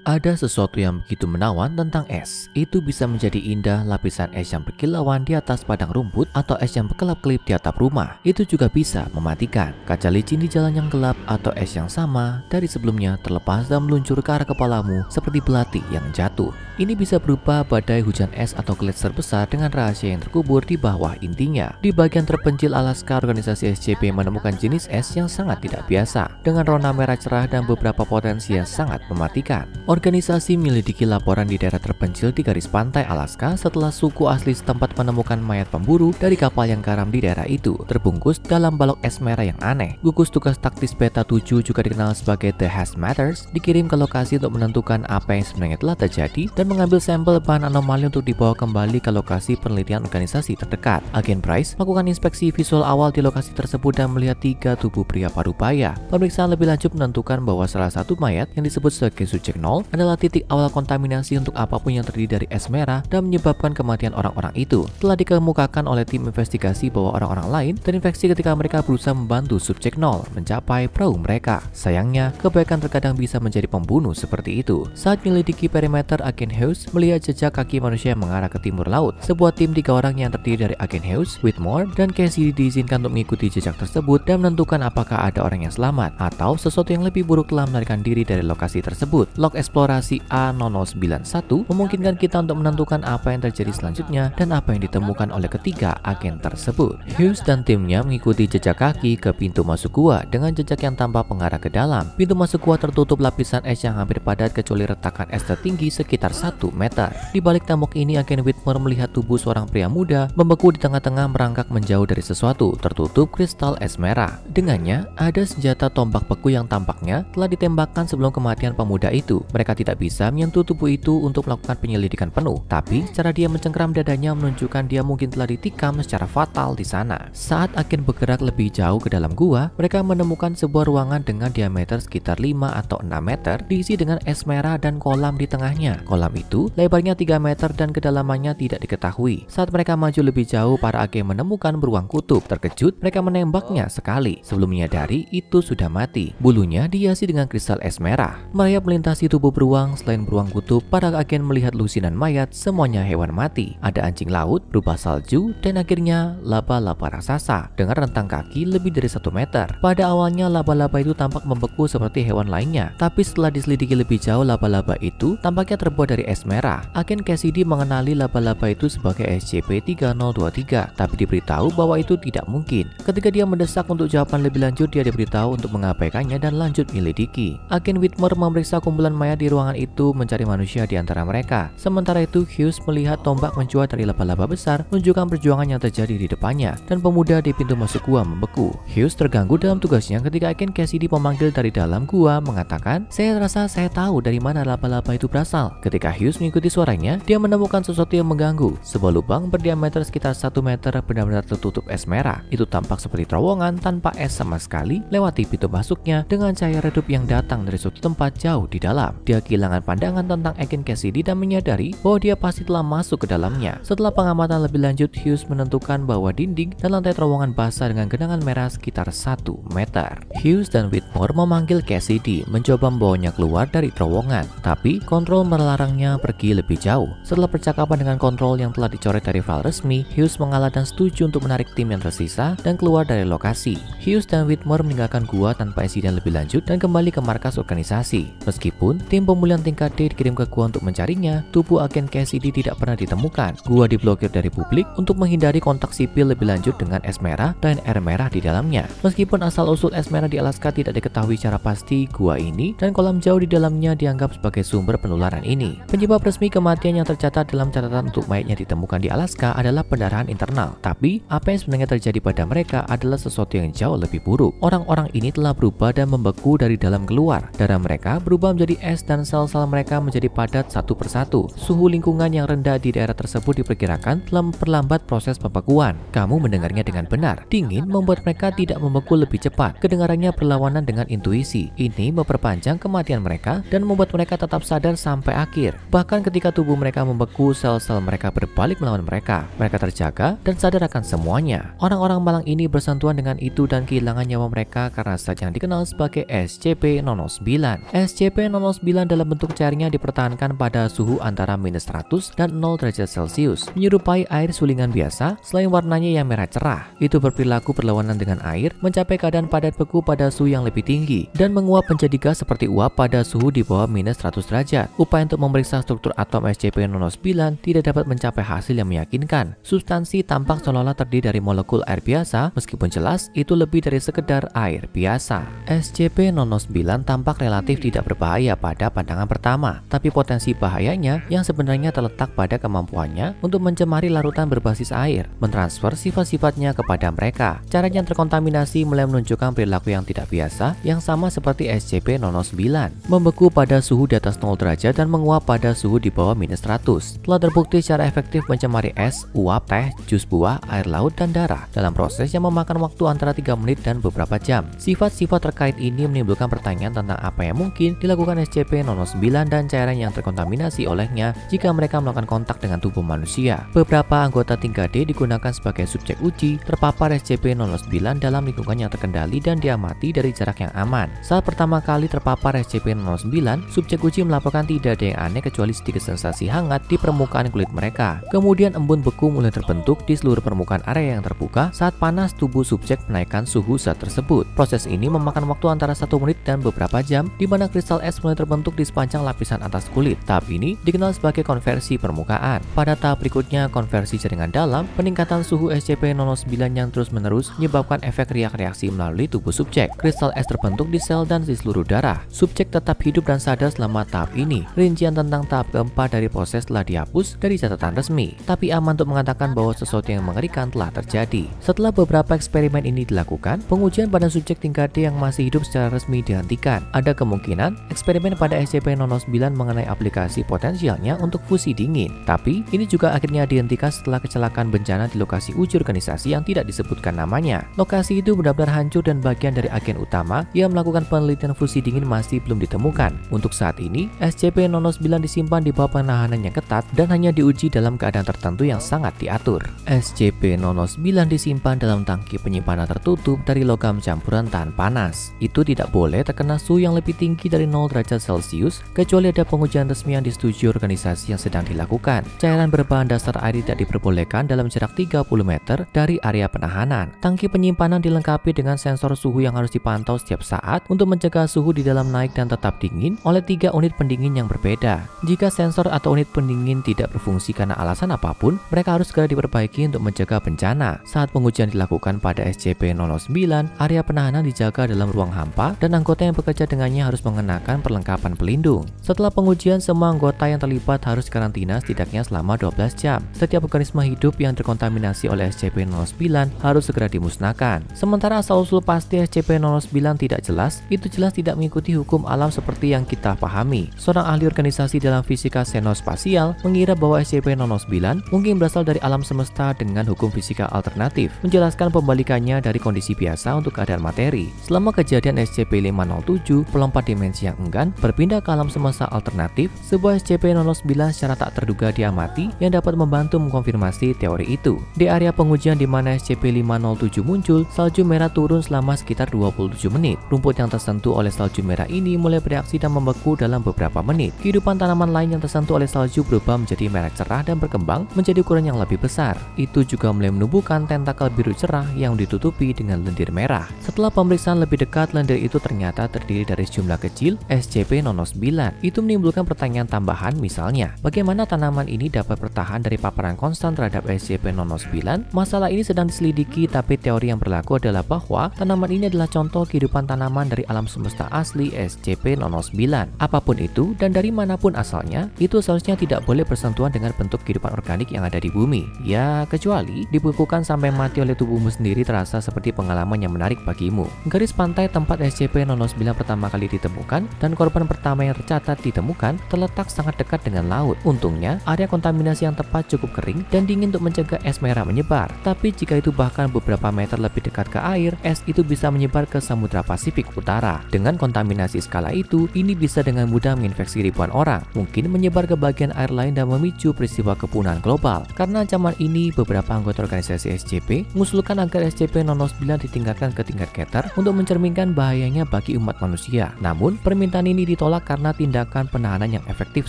Ada sesuatu yang begitu menawan tentang es. Itu bisa menjadi indah lapisan es yang berkilauan di atas padang rumput atau es yang berkelap-kelip di atap rumah. Itu juga bisa mematikan. Kaca licin di jalan yang gelap atau es yang sama dari sebelumnya terlepas dan meluncur ke arah kepalamu seperti belati yang jatuh. Ini bisa berupa badai hujan es atau gletser besar dengan rahasia yang terkubur di bawah intinya. Di bagian terpencil Alaska, organisasi SCP menemukan jenis es yang sangat tidak biasa dengan warna merah cerah dan beberapa potensi yang sangat mematikan. Organisasi menyelidiki laporan di daerah terpencil di garis pantai Alaska setelah suku asli setempat menemukan mayat pemburu dari kapal yang karam di daerah itu, terbungkus dalam balok es merah yang aneh. Gugus tugas taktis Beta 7 juga dikenal sebagai The Hazmaters, dikirim ke lokasi untuk menentukan apa yang sebenarnya telah terjadi dan mengambil sampel bahan anomali untuk dibawa kembali ke lokasi penelitian organisasi terdekat. Agen Price melakukan inspeksi visual awal di lokasi tersebut dan melihat 3 tubuh pria parubaya. Pemeriksaan lebih lanjut menentukan bahwa salah satu mayat yang disebut sebagai subjek 0 adalah titik awal kontaminasi untuk apapun yang terdiri dari es merah dan menyebabkan kematian orang-orang itu. Telah dikemukakan oleh tim investigasi bahwa orang-orang lain terinfeksi ketika mereka berusaha membantu subjek 0 mencapai perahu mereka. Sayangnya, kebaikan terkadang bisa menjadi pembunuh seperti itu. Saat menyelidiki perimeter, Agen Hughes melihat jejak kaki manusia yang mengarah ke timur laut. Sebuah tim 3 orang yang terdiri dari Agen Hughes, Whitmore, dan Casey diizinkan untuk mengikuti jejak tersebut dan menentukan apakah ada orang yang selamat atau sesuatu yang lebih buruk telah melarikan diri dari lokasi tersebut. Log eksplorasi A0091 memungkinkan kita untuk menentukan apa yang terjadi selanjutnya dan apa yang ditemukan oleh ketiga agen tersebut. Hughes dan timnya mengikuti jejak kaki ke pintu masuk gua dengan jejak yang tampak mengarah ke dalam. Pintu masuk gua tertutup lapisan es yang hampir padat kecuali retakan es tertinggi sekitar 1 meter. Di balik tembok ini, Agen Whitmore melihat tubuh seorang pria muda membeku di tengah-tengah merangkak menjauh dari sesuatu, tertutup kristal es merah. Dengannya, ada senjata tombak beku yang tampaknya telah ditembakkan sebelum kematian pemuda itu. Mereka tidak bisa menyentuh tubuh itu untuk melakukan penyelidikan penuh, tapi cara dia mencengkeram dadanya menunjukkan dia mungkin telah ditikam secara fatal di sana. Saat agen bergerak lebih jauh ke dalam gua, mereka menemukan sebuah ruangan dengan diameter sekitar 5 atau 6 meter diisi dengan es merah dan kolam di tengahnya. Kolam itu lebarnya 3 meter dan kedalamannya tidak diketahui. Saat mereka maju lebih jauh, para agen menemukan beruang kutub. Terkejut, mereka menembaknya sekali. Sebelum menyadari itu sudah mati. Bulunya dihiasi dengan kristal es merah. Merayap melintasi tubuh beruang. Selain beruang kutub, para agen melihat lusinan mayat, semuanya hewan mati. Ada anjing laut berubah salju dan akhirnya laba-laba raksasa dengan rentang kaki lebih dari 1 meter. Pada awalnya laba-laba itu tampak membeku seperti hewan lainnya, tapi setelah diselidiki lebih jauh, laba-laba itu tampaknya terbuat dari es merah. Agen Cassidy mengenali laba-laba itu sebagai SCP-3023, tapi diberitahu bahwa itu tidak mungkin. Ketika dia mendesak untuk jawaban lebih lanjut, dia diberitahu untuk mengabaikannya dan lanjut menyelidiki. Agen Whitmore memeriksa kumpulan mayat di ruangan itu mencari manusia di antara mereka. Sementara itu, Hughes melihat tombak mencuat dari laba-laba besar, menunjukkan perjuangan yang terjadi di depannya, dan pemuda di pintu masuk gua membeku. Hughes terganggu dalam tugasnya ketika Agen Cassidy memanggil dari dalam gua mengatakan, "Saya rasa saya tahu dari mana laba-laba itu berasal." Ketika Hughes mengikuti suaranya, dia menemukan sesuatu yang mengganggu. Sebuah lubang berdiameter sekitar 1 meter benar-benar tertutup es merah. Itu tampak seperti terowongan tanpa es sama sekali. Lewati pintu masuknya dengan cahaya redup yang datang dari suatu tempat jauh di dalam. Dia kehilangan pandangan tentang Agen Cassidy dan menyadari bahwa dia pasti telah masuk ke dalamnya. Setelah pengamatan lebih lanjut, Hughes menentukan bahwa dinding dan lantai terowongan basah dengan genangan merah sekitar 1 meter. Hughes dan Whitmore memanggil Cassidy, mencoba membawanya keluar dari terowongan, tapi kontrol melarangnya pergi lebih jauh. Setelah percakapan dengan kontrol yang telah dicoret dari file resmi, Hughes mengalah dan setuju untuk menarik tim yang tersisa dan keluar dari lokasi. Hughes dan Whitmore meninggalkan gua tanpa insiden lebih lanjut dan kembali ke markas organisasi. Meskipun tim pemulihan tingkat D dikirim ke gua untuk mencarinya, tubuh Agen Cassidy tidak pernah ditemukan. Gua diblokir dari publik untuk menghindari kontak sipil lebih lanjut dengan es merah dan air merah di dalamnya. Meskipun asal-usul es merah di Alaska tidak diketahui secara pasti, gua ini dan kolam jauh di dalamnya dianggap sebagai sumber penularan ini. Penyebab resmi kematian yang tercatat dalam catatan untuk mayatnya ditemukan di Alaska adalah pendarahan internal. Tapi, apa yang sebenarnya terjadi pada mereka adalah sesuatu yang jauh lebih buruk. Orang-orang ini telah berubah dan membeku dari dalam keluar. Darah mereka berubah menjadi es dan sel-sel mereka menjadi padat satu persatu. Suhu lingkungan yang rendah di daerah tersebut diperkirakan telah memperlambat proses pembekuan. Kamu mendengarnya dengan benar. Dingin membuat mereka tidak membeku lebih cepat. Kedengarannya berlawanan dengan intuisi. Ini memperpanjang kematian mereka dan membuat mereka tetap sadar sampai akhir. Bahkan ketika tubuh mereka membeku, sel-sel mereka berbalik melawan mereka. Mereka terjaga dan sadar akan semuanya. Orang-orang malang ini bersentuhan dengan itu dan kehilangan nyawa mereka karena zat yang dikenal sebagai SCP-009. SCP-009 dalam bentuk cairnya dipertahankan pada suhu antara -100 dan 0 derajat Celcius, menyerupai air sulingan biasa selain warnanya yang merah cerah. Itu berperilaku berlawanan dengan air, mencapai keadaan padat beku pada suhu yang lebih tinggi dan menguap menjadi gas seperti uap pada suhu di bawah -100 derajat. Upaya untuk memeriksa struktur atom SCP-009 tidak dapat mencapai hasil yang meyakinkan. Substansi tampak seolah-olah terdiri dari molekul air biasa, meskipun jelas itu lebih dari sekedar air biasa. SCP-009 tampak relatif tidak berbahaya pada pandangan pertama, tapi potensi bahayanya yang sebenarnya terletak pada kemampuannya untuk mencemari larutan berbasis air, mentransfer sifat-sifatnya kepada mereka. Caranya yang terkontaminasi mulai menunjukkan perilaku yang tidak biasa, yang sama seperti SCP-009, membeku pada suhu di atas 0 derajat dan menguap pada suhu di bawah -100. Telah terbukti secara efektif mencemari es, uap, teh, jus buah, air laut, dan darah dalam proses yang memakan waktu antara 3 menit dan beberapa jam. Sifat-sifat terkait ini menimbulkan pertanyaan tentang apa yang mungkin dilakukan SCP-009 dan cairan yang terkontaminasi olehnya jika mereka melakukan kontak dengan tubuh manusia. Beberapa anggota tingkat D digunakan sebagai subjek uji terpapar SCP-009 dalam lingkungan yang terkendali dan diamati dari jarak yang aman. Saat pertama kali terpapar SCP-009, subjek uji melaporkan tidak ada yang aneh kecuali sedikit sensasi hangat di permukaan kulit mereka. Kemudian embun beku mulai terbentuk di seluruh permukaan area yang terbuka saat panas tubuh subjek menaikkan suhu zat tersebut. Proses ini memakan waktu antara 1 menit dan beberapa jam, di mana kristal es mulai terbentuk di sepanjang lapisan atas kulit. Tahap ini dikenal sebagai konversi permukaan. Pada tahap berikutnya, konversi jaringan dalam, peningkatan suhu SCP-009 yang terus-menerus menyebabkan efek reaksi melalui tubuh subjek. Kristal es terbentuk di sel dan di seluruh darah. Subjek tetap hidup dan sadar selama tahap ini. Rincian tentang tahap keempat dari proses telah dihapus dari catatan resmi, tapi aman untuk mengatakan bahwa sesuatu yang mengerikan telah terjadi. Setelah beberapa eksperimen ini dilakukan, pengujian pada subjek tingkat D yang masih hidup secara resmi dihentikan. Ada kemungkinan eksperimen pada SCP-009 mengenai aplikasi potensialnya untuk fusi dingin, tapi ini juga akhirnya dihentikan setelah kecelakaan bencana di lokasi uji organisasi yang tidak disebutkan namanya. Lokasi itu benar-benar hancur dan bagian dari agen utama yang melakukan penelitian fusi dingin masih belum ditemukan. Untuk saat ini, SCP-009 disimpan di bawah penahanan yang ketat dan hanya diuji dalam keadaan tertentu yang sangat diatur. SCP-009 disimpan dalam tangki penyimpanan tertutup dari logam campuran tahan panas. Itu tidak boleh terkena suhu yang lebih tinggi dari 0 derajat Celcius kecuali ada pengujian resmi yang disetujui organisasi yang sedang dilakukan. Cairan berbahan dasar air tidak diperbolehkan dalam jarak 30 meter dari area penahanan. Tangki penyimpanan dilengkapi dengan sensor suhu yang harus dipantau setiap saat untuk mencegah suhu di dalam naik dan tetap dingin oleh 3 unit pendingin yang berbeda. Jika sensor atau unit pendingin tidak berfungsi karena alasan apapun, mereka harus segera diperbaiki untuk mencegah bencana. Saat pengujian dilakukan pada SCP-009, area penahanan dijaga dalam ruang hampa dan anggota yang bekerja dengannya harus mengenakan perlengkapan pelindung. Setelah pengujian, semua anggota yang terlibat harus karantina setidaknya selama 12 jam. Setiap organisme hidup yang terkontaminasi oleh SCP-009 harus segera dimusnahkan. Sementara asal-usul pasti SCP-009 tidak jelas, itu jelas tidak mengikuti hukum alam seperti yang kita pahami. Seorang ahli organisasi dalam fisika xenospasial mengira bahwa SCP-009 mungkin berasal dari alam semesta dengan hukum fisika alternatif, menjelaskan pembalikannya dari kondisi biasa untuk keadaan materi. Selama kejadian SCP-507, pelompat dimensi yang enggan berpindah ke alam semesta alternatif, sebuah SCP-009 secara tak terduga diamati yang dapat membantu mengkonfirmasi teori itu. Di area pengujian di mana SCP-507 muncul, salju merah turun selama sekitar 27 menit. Rumput yang tersentuh oleh salju merah ini mulai bereaksi dan membeku dalam beberapa menit. Kehidupan tanaman lain yang tersentuh oleh salju berubah menjadi merah cerah dan berkembang menjadi ukuran yang lebih besar. Itu juga mulai menumbuhkan tentakel biru cerah yang ditutupi dengan lendir merah. Setelah pemeriksaan lebih dekat, lendir itu ternyata terdiri dari sejumlah kecil SCP-009. Itu menimbulkan pertanyaan tambahan, misalnya, bagaimana tanaman ini dapat bertahan dari paparan konstan terhadap SCP-009? Masalah ini sedang diselidiki, tapi teori yang berlaku adalah bahwa tanaman ini adalah contoh kehidupan tanaman dari alam semesta asli SCP-009. Apapun itu dan dari manapun asalnya, itu seharusnya tidak boleh bersentuhan dengan bentuk kehidupan organik yang ada di bumi. Ya, kecuali dibekukan sampai mati oleh tubuhmu sendiri terasa seperti pengalaman yang menarik bagimu. Garis pantai tempat SCP-009 pertama kali ditemukan dan korban pertama yang tercatat ditemukan terletak sangat dekat dengan laut. Untungnya, area kontaminasi yang tepat cukup kering dan dingin untuk mencegah es merah menyebar. Tapi jika itu bahkan beberapa meter lebih dekat ke air, es itu bisa menyebar ke Samudra Pasifik Utara. Dengan kontaminasi skala itu, ini bisa dengan mudah menginfeksi ribuan orang, mungkin menyebar ke bagian air lain dan memicu peristiwa kepunahan global. Karena ancaman ini, beberapa anggota organisasi SCP mengusulkan agar SCP-009 ditingkatkan ke tingkat Keter untuk mencerminkan bahayanya bagi umat manusia. Namun, permintaan ini ditolak ditolak karena tindakan penahanan yang efektif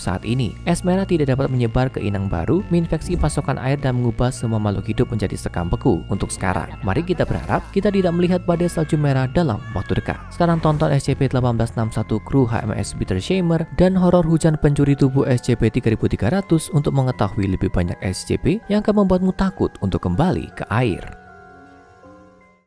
saat ini. Es merah tidak dapat menyebar ke inang baru, menginfeksi pasokan air dan mengubah semua makhluk hidup menjadi sekam beku untuk sekarang. Mari kita berharap kita tidak melihat badai salju merah dalam waktu dekat. Sekarang tonton SCP-1861 kru HMS Peter Shamer dan horor hujan pencuri tubuh SCP-3300 untuk mengetahui lebih banyak SCP yang akan membuatmu takut untuk kembali ke air.